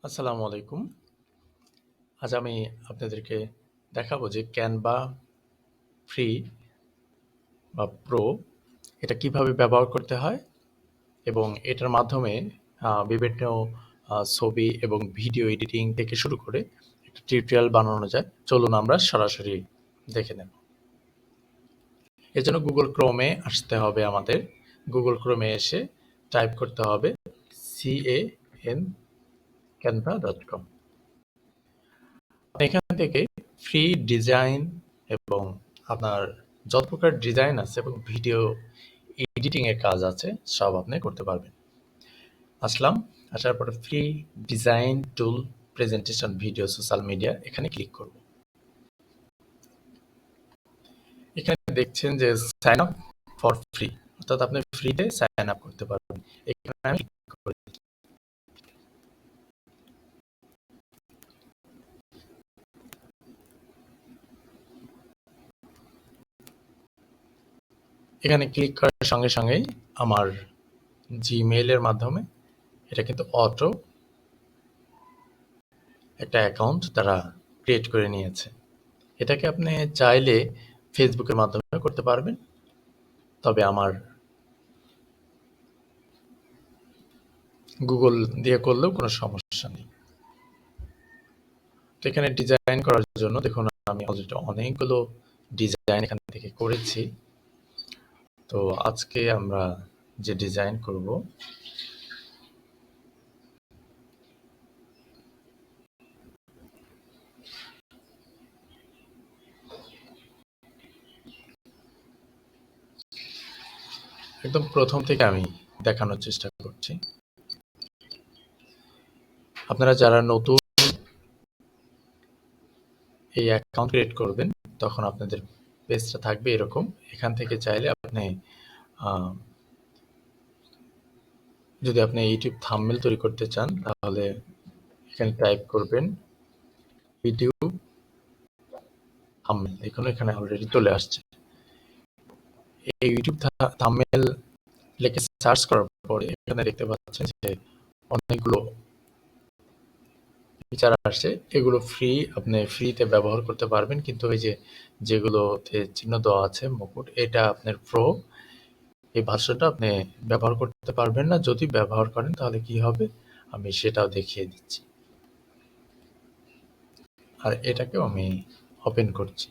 আসসালামু আলাইকুম। আজ আমি আপনাদেরকে দেখাবো যে ক্যানভা ফ্রি বা প্রো এটা কিভাবে ব্যবহার করতে হয় এবং এটার মাধ্যমে বিভিন্ন ছবি এবং ভিডিও এডিটিং থেকে শুরু করে একটা টিউটোরিয়াল বানানো যায়। চলুন আমরা সরাসরি দেখে নেব। এর জন্য গুগল ক্রোমে আসতে হবে আমাদের। গুগল ক্রোমে এসে টাইপ করতে হবে CAN canva.com। এখান থেকে ফ্রি ডিজাইন এবং আপনার যত প্রকার ডিজাইন আছে এবং ভিডিও এডিটিং এর কাজ আছে সব আপনি করতে পারবেন। আসার পরে ফ্রি ডিজাইন টুল প্রেজেন্টেশন ভিডিও সোশ্যাল মিডিয়া এখানে ক্লিক করব। এখানে দেখছেন যে সাইন আপ ফর ফ্রি, অর্থাৎ আপনি ফ্রিতে সাইন আপ করতে পারবেন। এখানে আমি ক্লিক করে দিচ্ছি। এখানে ক্লিক করার সঙ্গে সঙ্গেই আমার জিমেইলের মাধ্যমে এটা কিন্তু অটো একটা অ্যাকাউন্ট তারা ক্রিয়েট করে নিয়েছে। এটাকে আপনি চাইলে ফেসবুকের মাধ্যমে করতে পারবেন, তবে আমার গুগল দিয়ে করলেও কোনো সমস্যা নেই। তো এখানে ডিজাইন করার জন্য দেখুন আমি অলরেডি অনেকগুলো ডিজাইন এখান থেকে করেছি। তো আজকে আমরা যে ডিজাইন করব একদম প্রথম থেকে আমি দেখানোর চেষ্টা করছি। আপনারা যারা নতুন এই অ্যাকাউন্ট ক্রিয়েট করবেন তখন আপনাদের পেজটা থাকবে এরকম। এখান থেকে চাইলে আপনি যদি আপনি ইউটিউব থাম্বনেল তৈরি করতে চান তাহলে এখানে টাইপ করবেন ভিডিও থাম্বনেল, দেখুন এখানে অলরেডি চলে আসছে। এই ইউটিউব থাম্বনেল লিখে সার্চ করার পরে এখানে দেখতে পাচ্ছেন যে অনেকগুলো ফিচার আসছে। এগুলো ফ্রি, আপনি ফ্রিতে ব্যবহার করতে পারবেন, কিন্তু এই যে যেগুলোতে চিহ্ন দেওয়া আছে মুকুট, এটা আপনার প্রো, এই ভার্সনটা আপনি ব্যবহার করতে পারবেন না। যদি ব্যবহার করেন তাহলে কি হবে আমি সেটাও দেখিয়ে দিচ্ছি। আর এটাকেও আমি ওপেন করছি।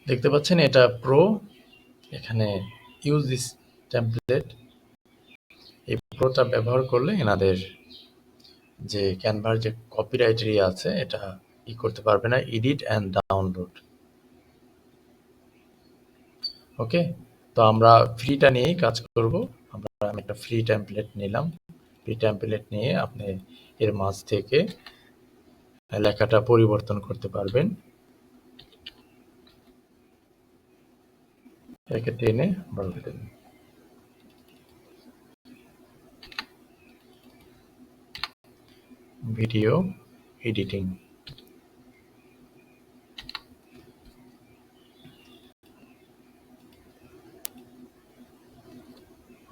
দেখতে পাচ্ছেন এটা প্রো। এখানে ইউজ দিস টেমপ্লেট, এই প্রোটা ব্যবহার করলে এনাদের যে ক্যানভার যে কপিরাইট আছে এটা করতে পারবে না, এডিট অ্যান্ড ডাউনলোড। ওকে, তো আমরা ফ্রিটা নিয়েই কাজ করব। আমি একটা ফ্রি টেমপ্লেট নিলাম। ফ্রি টেমপ্লেট নিয়ে আপনি এর মাঝ থেকে লেখাটা পরিবর্তন করতে পারবেন। একে টেনে বড় করে দেবেন। Video editing.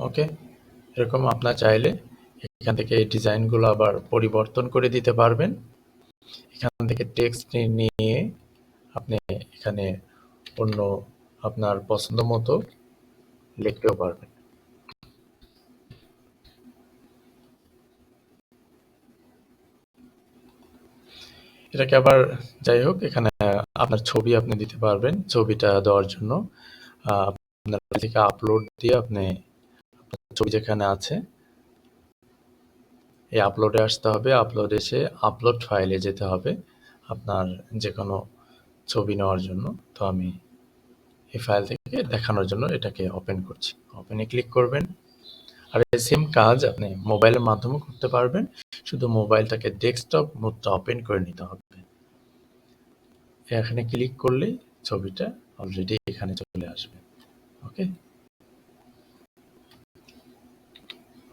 ওকে, এরকম আপনার চাইলে এখান থেকে এই ডিজাইনগুলো আবার পরিবর্তন করে দিতে পারবেন। এখান থেকে টেক্সট নিয়ে আপনি এখানে অন্য আপনার পছন্দ মতো লিখতেও পারবেন। এটাকে আবার যাই হোক, এখানে আপনার ছবি আপনি দিতে পারবেন। ছবিটা দেওয়ার জন্য আপনার থেকে আপলোড দিয়ে আপনি ছবি যেখানে আছে এই আপলোডে আসতে হবে। আপলোড এসে আপলোড ফাইলে যেতে হবে আপনার যে কোনো ছবি নেওয়ার জন্য। তো আমি এই ফাইল থেকে দেখানোর জন্য এটাকে ওপেন করছি। ওপেনে ক্লিক করবেন। আর এই সেম কাজ আপনি মোবাইলের মাধ্যমে করতে পারবেন, শুধু মোবাইলটাকে ডেস্কটপ মোডটা ওপেন করে নিতে হবে। এখানে ক্লিক করলেই ছবিটা অলরেডি এখানে চলে আসবে। ওকে,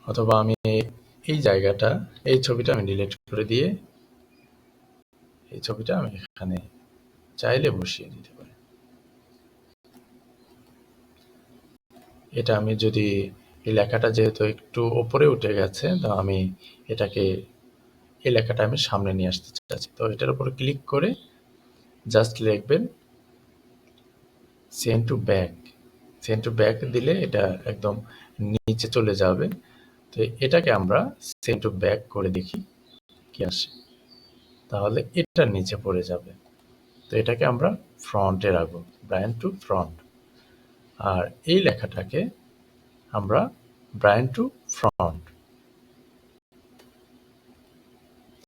অথবা আমি এই জায়গাটা, এই ছবিটা আমি ডিলিট করে দিয়ে এই ছবিটা আমি এখানে চাইলে বসিয়ে দিতে পারি। এটা আমি যদি এই লেখাটা যেহেতু একটু উপরে উঠে গেছে, তো আমি এটাকে, এই লেখাটা আমি সামনে নিয়ে আসতে চাচ্ছি। তো এটার উপর ক্লিক করে জাস্ট লিখবেন send to back. Send to back দিলে এটা একদম নিচে চলে যাবে। তো এটাকে আমরা সেন্ড টু ব্যাক করে দেখি কি আসে। তাহলে এটা নিচে পড়ে যাবে। তো এটাকে আমরা ফ্রন্টে রাখবো, ব্রায়ান টু ফ্রন্ট। আর এই লেখাটাকে আমরা ব্রায়ান টু ফ্রন্ট।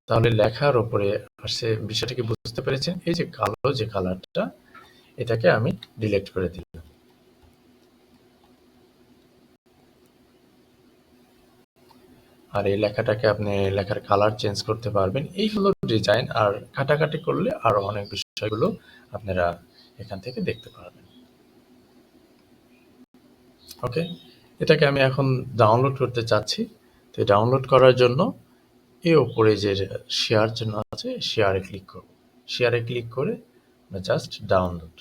তাহলে লেখার উপরে আসছে, বিষয়টা কি বুঝতে পেরেছেন? এই যে কালো যে কালারটা, এটাকে আমি ডিলিট করে দিলাম। আর এই লেখাটাকে আপনি লেখার কালার চেঞ্জ করতে পারবেন। এই হলো ডিজাইন। আর কাটাকাটি করলে আরো অনেক বিষয়গুলো আপনারা এখান থেকে দেখতে পারবেন। ওকে, এটাকে আমি এখন ডাউনলোড করতে চাচ্ছি। তো ডাউনলোড করার জন্য এই ওপরে যে শেয়ার জন্য আছে, শেয়ারে ক্লিক করব। শেয়ারে ক্লিক করে জাস্ট ডাউনলোড।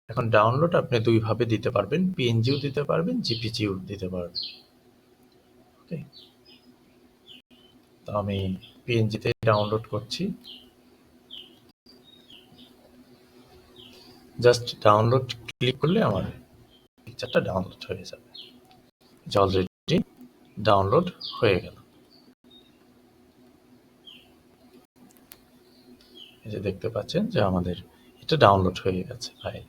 এখন ডাউনলোড আপনি দুইভাবে দিতে পারবেন, পিএনজিও দিতে পারবেন, জিপিজিও দিতে পারবেন। ওকে, তো আমি পিএনজিতে ডাউনলোড করছি। জাস্ট ডাউনলোড ক্লিক করলে আমার পিকচারটা ডাউনলোড হয়ে যাবে। যে অলরেডি ডাউনলোড হয়ে গেল। এই যে দেখতে পাচ্ছেন যে আমাদের এটা ডাউনলোড হয়ে গেছে ফাইল।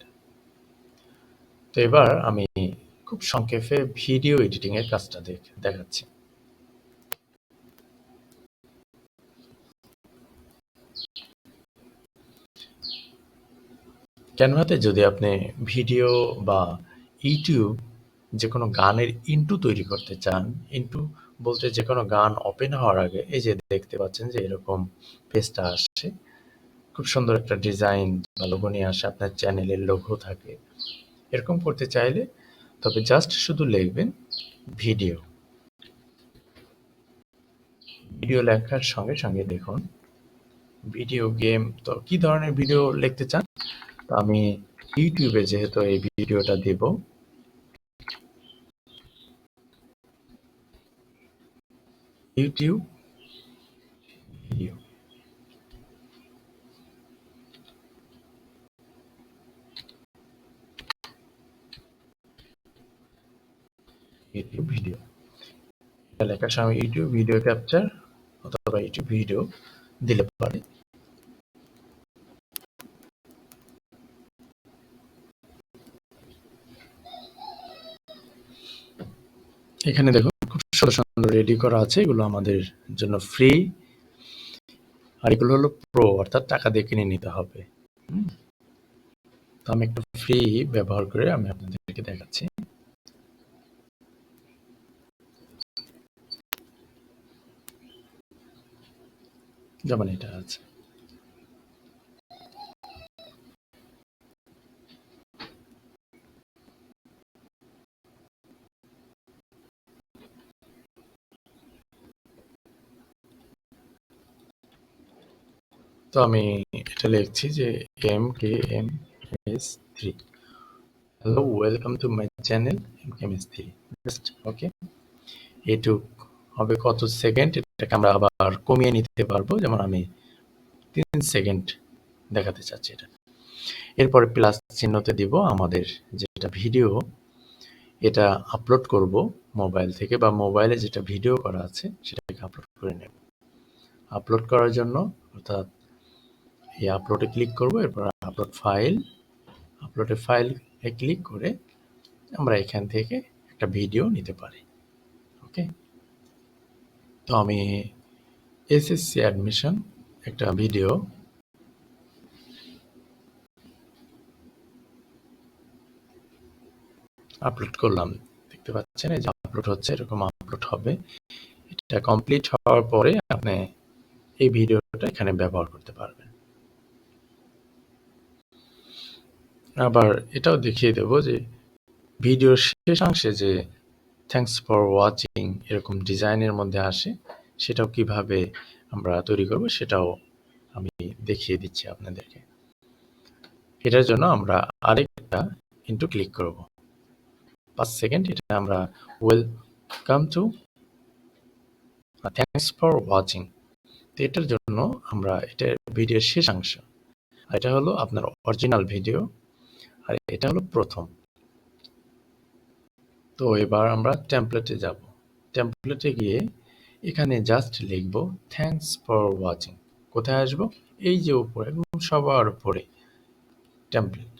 তো এবার আমি খুব সংক্ষেপে ভিডিও এডিটিং এর কাজটা দেখাচ্ছি। ক্যানভাতে যদি আপনি ভিডিও বা ইউটিউব যে কোনো গানের ইন্ট্রো তৈরি করতে চান, ইন্ট্রো বলতে যে কোনো গান ওপেন হওয়ার আগে এই যে দেখতে পাচ্ছেন যে এরকম পেজটা আসছে, খুব সুন্দর একটা ডিজাইন বা লোগো নিয়ে আসে, আপনার চ্যানেলের লোগো থাকে। এরকম করতে চাইলে তবে জাস্ট শুধু লিখবেন ভিডিও। ভিডিও লেখার সঙ্গে সঙ্গে দেখুন ভিডিও গেম, তো কি ধরনের ভিডিও লিখতে চান। তো আমি ইউটিউবে যেহেতু এই ভিডিওটা দেব, ইউটিউব ভিডিও। ইউটিউব ভিডিও এটা লেখার সময় ইউটিউব ভিডিও ক্যাপচার অথবা ইউটিউব ভিডিও দিলে পারে। এখানে দেখুন খুব সুন্দর সুন্দর রেডি করা আছে, এগুলো আমাদের জন্য ফ্রি। আর এগুলো হলো প্রো, অর্থাৎ টাকা দিয়ে কিনে নিতে হবে। তো আমি একটু ফ্রি ব্যবহার করে আমি আপনাদেরকে দেখাচ্ছি। যেমন এটা আছে। তো আমি এটা লিখছি যে MKMS3, hello welcome to my channel MKMS3, just okay. এটুক হবে কত সেকেন্ড, এটাকে আমরা আবার কমিয়ে নিতে পারবো, যেমন আমি 3 সেকেন্ড দেখাতে চাচ্ছি এটা। এরপরে প্লাস চিহ্নতে দিব আমাদের যেটা ভিডিও, এটা আপলোড করব মোবাইল থেকে, বা মোবাইলে যেটা ভিডিও করা আছে সেটাকে আপলোড করে নেব। আপলোড করার জন্য অর্থাৎ এই আপলোডে ক্লিক করব, এরপর আপলোড ফাইল, আপলোডে ফাইলে ক্লিক করে আমরা এখান থেকে একটা ভিডিও নিতে পারি। ওকে, তো আমি এসএসসি অ্যাডমিশন একটা ভিডিও আপলোড করলাম। দেখতে পাচ্ছেন এই যে আপলোড হচ্ছে, এরকম আপলোড হবে। এটা কমপ্লিট হওয়ার পরে আপনি এই ভিডিওটা এখানে ব্যবহার করতে পারবেন। আবার এটাও দেখিয়ে দেব যে ভিডিওর শেষাংশে যে থ্যাংকস ফর ওয়াচিং এরকম ডিজাইনের মধ্যে আসে, সেটাও কিভাবে আমরা তৈরি করব সেটাও আমি দেখিয়ে দিচ্ছি আপনাদেরকে। এটার জন্য আমরা আরেকটা ইনটু ক্লিক করব 5 সেকেন্ড। এটা আমরা welcome to thanks for watching. তো এটার জন্য আমরা এটা ভিডিওর শেষাংশ, আর এটা হলো আপনার অরিজিনাল ভিডিও, আর এটা হলো প্রথম। তো এবার আমরা টেমপ্লেটে যাব। টেমপ্লেটে গিয়ে এখানে জাস্ট লিখব থ্যাংকস ফর ওয়াচিং। কোথায় আসবো? এই যে উপরে, একদম সবার উপরে টেমপ্লেট।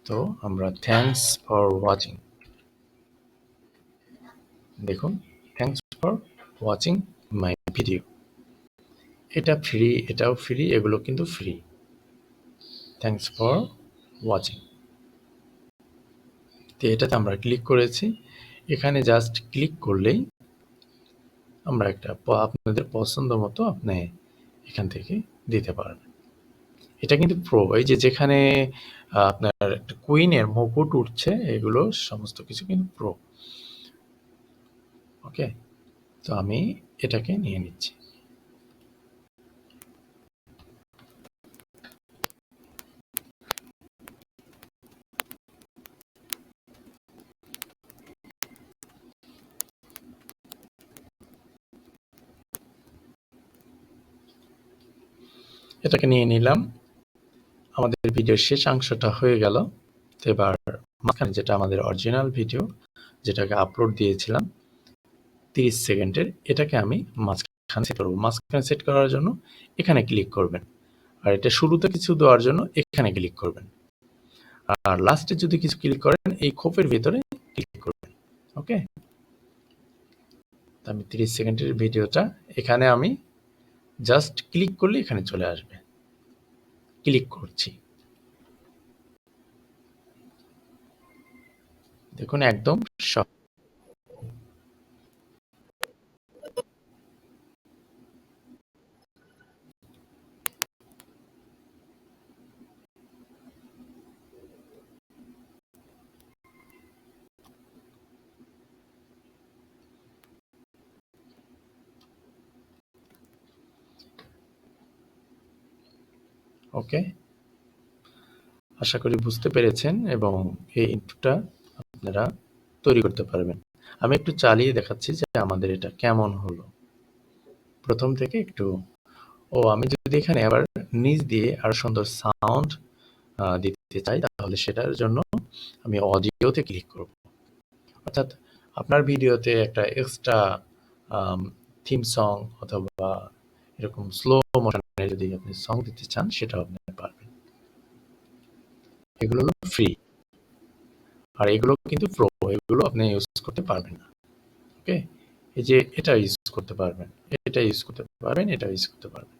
তো আমরা থ্যাংকস ফর ওয়াচিং, দেখুন thanks for watching my video. এটা ফ্রি, এটাও ফ্রি, এগুলো কিন্তু ফ্রি। থ্যাংকস ফর ওয়াচিং, তো এটাতে আমরা ক্লিক করেছি। এখানে জাস্ট ক্লিক করলেই আমরা একটা আপনাদের পছন্দ মতো আপনি এখান থেকে দিতে পারবেন। এটা কিন্তু প্রো, এই যে যেখানে আপনার একটা কুইনের মুকুট উঠছে, এগুলো সমস্ত কিছু কিন্তু প্রো। ওকে, তো আমি এটাকে নিয়ে নিচ্ছি। এটাকে নিয়ে নিলাম। আমাদের ভিডিওর শেষ অংশটা হয়ে গেল। তো এবার মাঝখানে যেটা আমাদের অরিজিনাল ভিডিও, যেটাকে আপলোড দিয়েছিলাম 30 সেকেন্ডের, এটাকে আমি মাঝখানে সেট করবো। মাঝখানে সেট করার জন্য এখানে ক্লিক করবেন, আর এটা শুরুতে কিছু দেওয়ার জন্য এখানে ক্লিক করবেন, আর লাস্টে যদি কিছু ক্লিক করেন এই খোপের ভিতরে ক্লিক করবেন। ওকে, আমি 30 সেকেন্ডের ভিডিওটা এখানে আমি জাস্ট ক্লিক করলে এখানে চলে আসবে। ক্লিক করছি, দেখুন একদম সব। ওকে, আশা করি বুঝতে পেরেছেন এবং এই ইনপুটটা আপনারা তৈরি করতে পারবেন। আমি একটু চালিয়ে দেখাচ্ছি যে আমাদের এটা কেমন হলো প্রথম থেকে একটু। আমি যদি এখানে আবার নিচ দিয়ে আরো সুন্দর সাউন্ড দিতে চাই, তাহলে সেটার জন্য আমি অডিওতে ক্লিক করব। অর্থাৎ আপনার ভিডিওতে একটা এক্সট্রা থিম সং অথবা এরকম স্লো মোশনে যদি আপনি সং দিতে চান, সেটাও আপনি পারবেন। এগুলো হলো ফ্রি, আর এগুলো কিন্তু প্রো, এগুলো আপনি ইউজ করতে পারবেন না। ওকে, এই যে এটা ইউজ করতে পারবেন, এটা ইউজ করতে পারবেন, এটা ইউজ করতে পারবেন।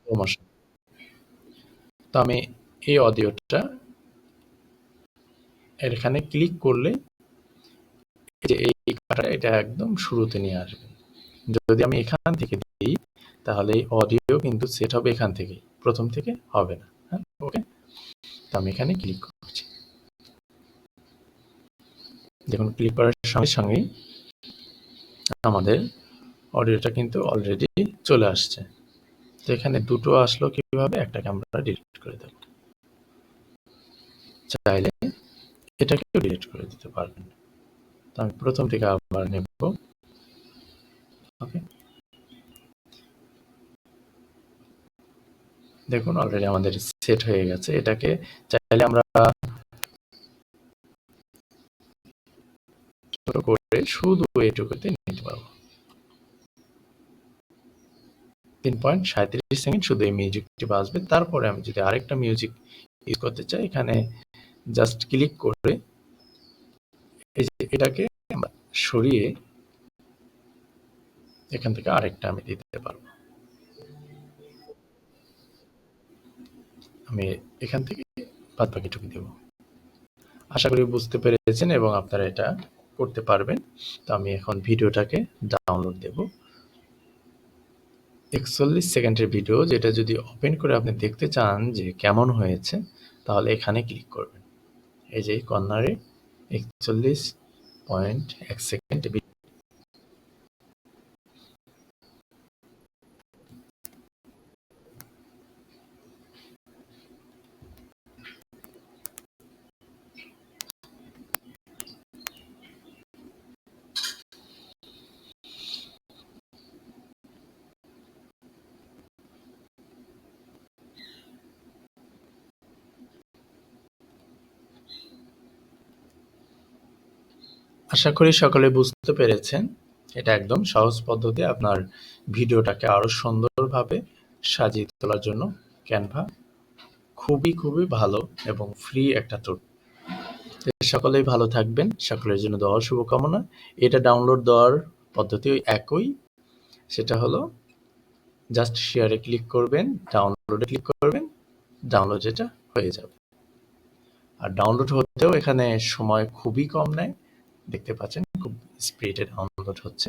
প্রমোশন। তো আমি এই অডিওটা এখানে ক্লিক করলে এই যে এই কাটাটা এটা একদম শুরুতে নিয়ে আসবে। যদি আমি এখান থেকে দিই, তাহলে এই অডিও কিন্তু সেট হবে এখান থেকেই, প্রথম থেকে হবে না। হ্যাঁ, ওকে, তো আমি এখানে ক্লিক করছি। দেখুন ক্লিক করার সঙ্গে সঙ্গেই আমাদের অডিওটা কিন্তু অলরেডি চলে আসছে। তো এখানে দুটো আসলো কিভাবে, একটাকে আমরা ডিলিট করে দেব। চাইলে এটাকেও ডিলিট করে দিতে পারবেন। তো আমি প্রথম থেকে আবার নেব। ওকে, দেখুন অলরেডি আমাদের সেট হয়ে গেছে। এটাকে চাইলে আমরা ছোট করে শুধু এটুকুতে নিতে পারবো। 3.37 সেকেন্ড শুধু এই মিউজিকটি বাজবে। তারপরে আমি যদি আরেকটা মিউজিক ইউজ করতে চাই, এখানে জাস্ট ক্লিক করে এই যে এটাকে আমরা সরিয়ে এখান থেকে আরেকটা আমি দিতে পারবো। আমি এখান থেকে বাদ বাকিটুকু দেব। আশা করি বুঝতে পেরেছেন এবং আপনারা এটা করতে পারবেন। তো আমি এখন ভিডিওটাকে ডাউনলোড দেব। 41 সেকেন্ডের ভিডিও, যেটা যদি ওপেন করে আপনি দেখতে চান যে কেমন হয়েছে, তাহলে এখানে ক্লিক করবেন। এই যে কর্নারে 41.1 সেকেন্ড ভিডিও। আশা করি সকলে বুঝতে পেরেছেন। এটা একদম সহজ পদ্ধতি আপনার ভিডিওটাকে আরো সুন্দরভাবে সাজিয়ে তোলার জন্য। ক্যানভা খুবই ভালো এবং ফ্রি একটা টুল। সকলেই ভালো থাকবেন, সকলের জন্য দোয়া ও শুভকামনা। এটা ডাউনলোড দেওয়ার পদ্ধতি ওই একই, সেটা হলো জাস্ট শেয়ারে ক্লিক করবেন, ডাউনলোডে ক্লিক করবেন, ডাউনলোড যেটা হয়ে যাবে। আর ডাউনলোড হতেও এখানে সময় খুবই কম নেয়, দেখতে পাচ্ছেন খুব স্পিডে ডাউনলোড হচ্ছে।